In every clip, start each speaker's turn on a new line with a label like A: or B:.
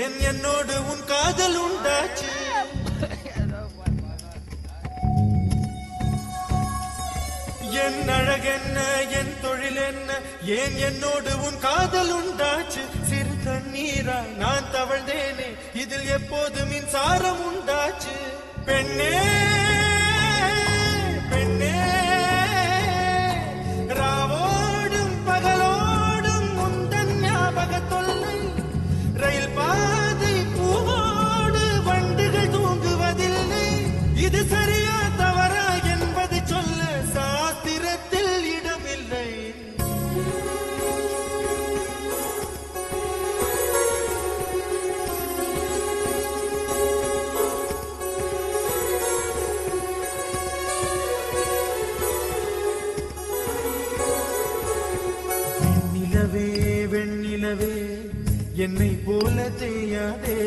A: ஏன் என்னோடு உன் காதல் உண்டாச்சு என் அழகென்ன என் தொழில் என்ன ஏன் என்னோடு உன் காதல் உண்டாச்சு சிறு தண்ணீரா நான் தவழ்ந்தேனே இதில் எப்போது மின்சாரம் உண்டாச்சு பெண்ணே பெண்ணே ராவோடும் பகலோடும் முந்தன் ஞாபக தொல்லை ரயில் பாதை பூவோடு வண்டுகள் தூங்குவதில்லை இது சரியா தவறா என்பது சொல்ல சாஸ்திரத்தில் இடமில்லை வெண்ணிலவே வெண்ணிலவே என்னை போல தேயாதே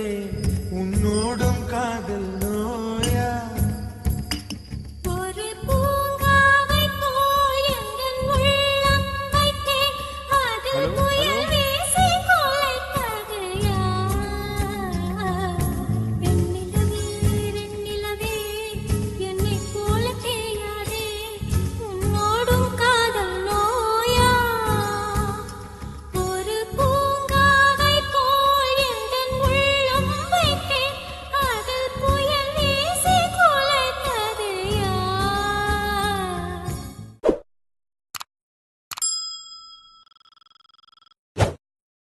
A: உன்னோடும் காதல்